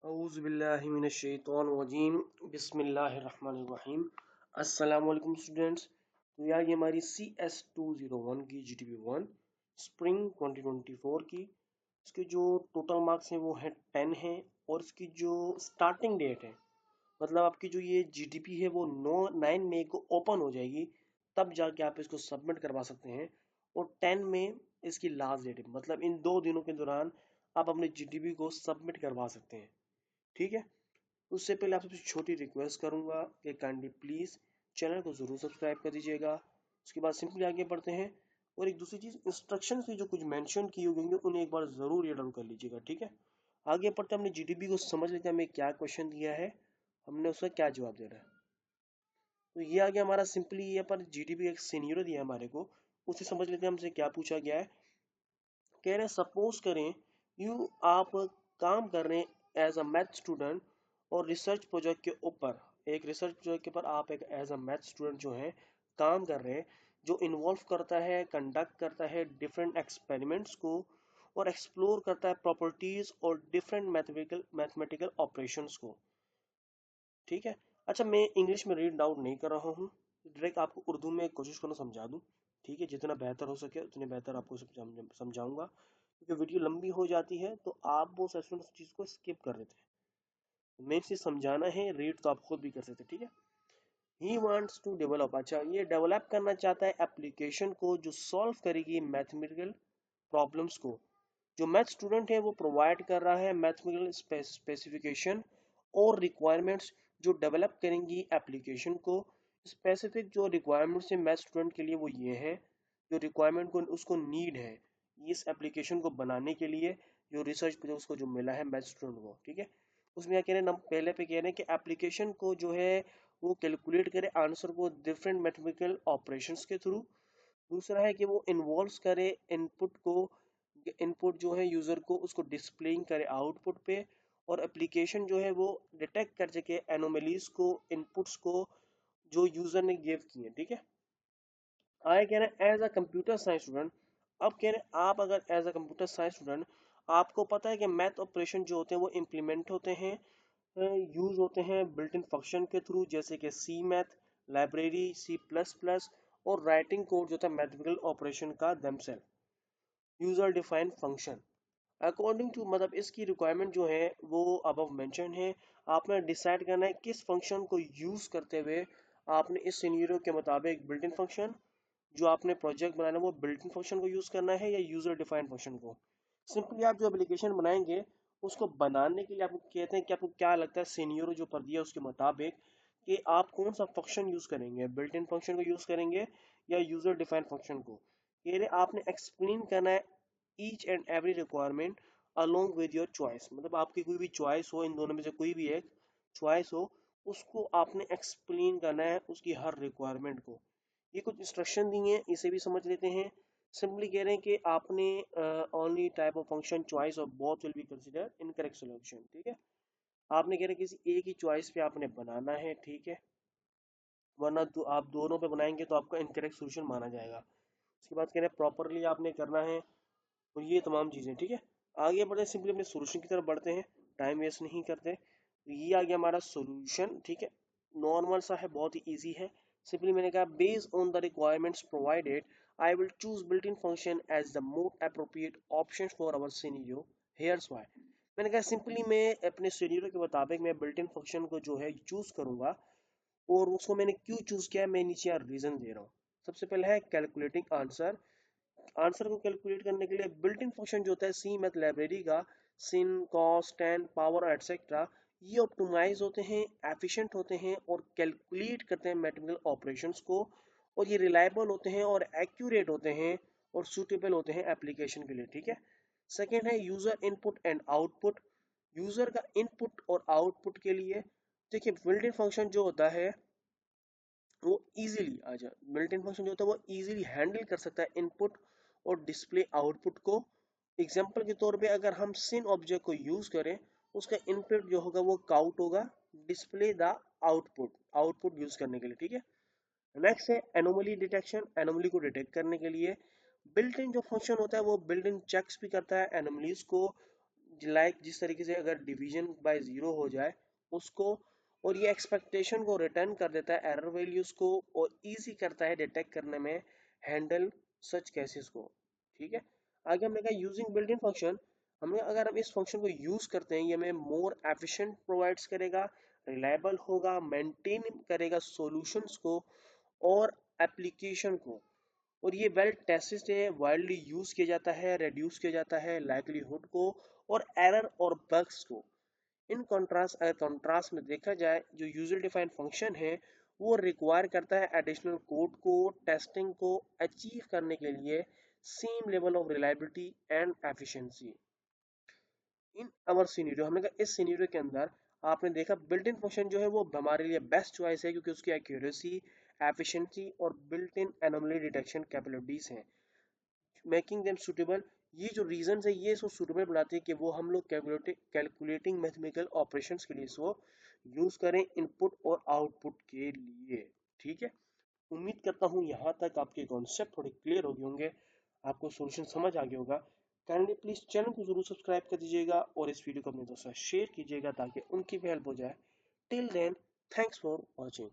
औज़ुबिल्लाहिमिनश्शैतानिर्रजीम बिस्मिल्लाहिर्रहमानिर्रहीम। अस्सलाम वालेकुम स्टूडेंट्स। तो यार ये हमारी CS201 की GTP1 स्प्रिंग 2024 की इसके जो टोटल मार्क्स हैं वो हैं 10 हैं। और इसकी जो स्टार्टिंग डेट है मतलब आपकी जो ये GTP है वो 9 मई को ओपन हो जाएगी, तब जाके आप इसको सबमिट करवा सकते हैं। और 10 मई इसकी लास्ट डेट है, मतलब इन 2 दिनों के दौरान आप अपने GTP को सबमिट करवा सकते हैं। ठीक है। उससे पहले आपसे छोटी रिक्वेस्ट करूंगा कि काइंडली प्लीज़ चैनल को ज़रूर सब्सक्राइब कर दीजिएगा। उसके बाद सिंपली आगे बढ़ते हैं। और एक दूसरी चीज़, इंस्ट्रक्शन में जो कुछ मेंशन की हुई होंगी उन्हें एक बार ज़रूर रीड आउट कर लीजिएगा। ठीक है। आगे बढ़ते हमने GDP को समझ लेते हैं, हमें क्या क्वेश्चन दिया है, हमने उसका क्या जवाब देना है। तो ये आ गया हमारा सिंपली, ये पर GDP एक सीनियर दिया है हमारे को, उसे समझ लेते हैं हमसे क्या पूछा गया है। कह रहे हैं सपोज करें आप काम कर रहे हैं एज अ मैथ स्टूडेंट और रिसर्च प्रोजेक्ट के ऊपर, एक रिसर्च प्रोजेक्ट के ऊपर आप एक एज अ मैथ स्टूडेंट जो है काम कर रहे हैं, जो इन्वॉल्व करता है, कंडक्ट करता है डिफरेंट एक्सपेरिमेंट्स को और एक्सप्लोर करता है प्रॉपर्टीज और डिफरेंट मैथमेटिकल ऑपरेशंस को। ठीक है। अच्छा, मैं इंग्लिश में रीड आउट नहीं कर रहा हूँ, डायरेक्ट आपको उर्दू में कोशिश करना समझा दूँ। ठीक है, जितना बेहतर हो सके उतने बेहतर आपको समझाऊंगा, क्योंकि वीडियो लंबी हो जाती है तो आप वो सेशन उस चीज़ को स्किप कर देते हैं। मेन चीज़ समझाना है, रीड तो आप खुद भी कर सकते हैं। ठीक है। ही वांट्स टू डेवलप, अच्छा ये डेवलप करना चाहता है एप्लीकेशन को जो सॉल्व करेगी मैथमेटिकल प्रॉब्लम्स को। जो मैथ स्टूडेंट है वो प्रोवाइड कर रहा है मैथमेटिकल स्पेसिफिकेशन और रिक्वायरमेंट्स जो डेवलप करेंगी एप्लीकेशन को। स्पेसिफिक जो रिक्वायरमेंट्स है मैथ स्टूडेंट के लिए वो ये है, जो रिक्वायरमेंट को उसको नीड है इस एप्लीकेशन को बनाने के लिए, जो रिसर्च पे उसको जो मिला है मैथ स्टूडेंट को। ठीक है। उसमें क्या कह रहे हैं, हम पहले पे कह रहे हैं कि एप्लीकेशन को जो है वो कैलकुलेट करे आंसर को डिफरेंट मैथमेटिकल ऑपरेशंस के थ्रू। दूसरा है कि वो इन्वॉल्व करे इनपुट को, इनपुट जो है यूज़र को उसको डिस्प्लेइंग करे आउटपुट पे। और एप्लीकेशन जो है वो डिटेक्ट कर सके एनोमलीज को, इनपुट्स को जो यूज़र ने गिव किए। ठीक है। आगे कह रहे हैं as a computer science student. अब कह रहे हैं आप अगर as a computer science student आपको पता है कि मैथ ऑपरेशन जो होते हैं वो इम्प्लीमेंट होते हैं, यूज होते हैं बिल्ट इन फंक्शन के थ्रू, जैसे कि सी मैथ लाइब्रेरी, C++ और राइटिंग कोड जो था मैथमेटिकल ऑपरेशन का themself, user defined function according to, मतलब इसकी रिक्वायरमेंट जो है वो अबव मेंशन है। आपने डिसाइड करना है किस फंक्शन को यूज करते हुए आपने इस सिनेरियो के मुताबिक बिल्ट इन फंक्शन जो आपने प्रोजेक्ट बनाना है वो बिल्ट इन फंक्शन को यूज करना है या यूजर डिफाइंड फंक्शन को। सिंपली आप जो एप्लीकेशन बनाएंगे उसको बनाने के लिए आपको कहते हैं कि आपको क्या लगता है सिनियर जो पर दिया उसके मुताबिक कि आप कौन सा फंक्शन यूज करेंगे, बिल्ट इन फंक्शन को यूज करेंगे या यूजर डिफाइंड फंक्शन को। ये रहे आपने एक्सप्लेन करना है each and every requirement along with your choice, मतलब आपकी कोई भी चॉइस हो, इन दोनों में से कोई भी एक चॉइस हो उसको आपने एक्सप्लेन करना है उसकी हर रिक्वायरमेंट को। ये कुछ इंस्ट्रक्शन दी हैं, इसे भी समझ लेते हैं। सिंपली कह रहे हैं कि आपने only type of function choice और both will be consider incorrect solution. ठीक है। आपने कह रहे हैं किसी एक ही चॉइस पे आपने बनाना है। ठीक है। वरना तो आप दोनों पे बनाएंगे तो आपका इनकरेक्ट सॉल्यूशन माना जाएगा। उसके बाद कह रहे हैं प्रॉपरली आपने करना है, और ये तमाम चीज़ें। ठीक है। आगे बढ़ते हैं, सिंपली अपने सॉल्यूशन की तरफ बढ़ते हैं, टाइम वेस्ट नहीं करते। तो ये आ गया हमारा सॉल्यूशन। ठीक है। नॉर्मल सा है, बहुत ही इजी है। सिंपली मैंने कहा based on the requirements provided I will choose built in function as the most appropriate option for our scenario, here's why. मैंने कहा सिंपली मैं अपने सिनेरियो के मुताबिक मैं बिल्ट इन फंक्शन को जो है चूज करूंगा, और उसको मैंने क्यों चूज किया है मैं नीचे यार रीजन दे रहा हूँ। सबसे पहले है कैलकुलेटिंग आंसर। आंसर को कैलकुलेट करने के लिए बिल्ट इन फंक्शन जो होता है सी मैथ लाइब्रेरी का, सिन कॉस टेन पावर एटसेट्रा, ये ऑप्टिमाइज होते हैं, एफिशिएंट होते हैं और कैलकुलेट करते हैं मैथमेटिकल ऑपरेशंस को। और ये रिलायबल होते हैं और एक्यूरेट होते हैं और सूटेबल होते हैं एप्लीकेशन के लिए। ठीक है। सेकेंड है user input and output. User का इनपुट और आउटपुट के लिए देखिए बिल्ट इन फंक्शन जो होता है वो इजीली आ जाए, बिल्ट इन फंक्शन जो होता है वो इजीली हैंडल कर सकता है इनपुट और डिस्प्ले आउटपुट को। एग्जांपल के तौर पे अगर हम सिन ऑब्जेक्ट को यूज करें, उसका इनपुट जो होगा वो काउट होगा, display the output, output use करने के लिए। ठीक है। नेक्स्ट है एनोमली डिटेक्शन। एनोमली को डिटेक्ट करने के लिए बिल्ट इन जो फंक्शन होता है वो बिल्ट इन चेक्स भी करता है एनोमलीज को, लाइक जिस तरीके से अगर डिवीजन बाय जीरो हो जाए उसको, और ये एक्सपेक्टेशन को रिटर्न कर देता है एरर वैल्यूज को, और इजी करता है डिटेक्ट करने में हैंडल सच केसेस को। ठीक है, आगे हमने कहा यूजिंग बिल्ट इन फंक्शन। हमने अगर हम इस फंक्शन को यूज करते हैं ये हमें मोर एफिशिएंट प्रोवाइड्स करेगा, रिलायबल होगा, मेंटेन करेगा सॉल्यूशंस को और एप्लीकेशन को, और ये वेल टेस्टेड है, वाइडली यूज किया जाता है, रिड्यूस किया जाता है लाइक्लीहुड को और एरर और बग्स को। इन कॉन्ट्रास्ट, अगर कॉन्ट्रास्ट में देखा जाए जो यूजर डिफाइंड फंक्शन है वो रिक्वायर करता है एडिशनल कोड को टेस्टिंग को अचीव करने के लिए same level of reliability and efficiency. In our scenario, हमने कहा इस सीनियरो के अंदर आपने देखा बिल्ट इन फंक्शन जो है वो हमारे लिए बेस्ट चॉइस है क्योंकि उसकी एक्यूरेसी, एफिशिएंसी और built in anomaly detection capabilities हैं, मेकिंग देम सुटेबल। ये जो रीजन है ये इसको सुटेबल बनाती है कि वो हम लोग कैलकुलेटिंग मैथमेटिकल ऑपरेशंस के लिए इसको यूज करें इनपुट और आउटपुट के लिए। ठीक है, उम्मीद करता हूँ यहाँ तक आपके कॉन्सेप्ट थोड़े क्लियर हो गए होंगे, आपको सॉल्यूशन समझ आ गया होगा। काइंडली प्लीज चैनल को जरूर सब्सक्राइब कर दीजिएगा और इस वीडियो को अपने दोस्तों से शेयर कीजिएगा ताकि उनकी भी हेल्प हो जाए। Till then, thanks for watching.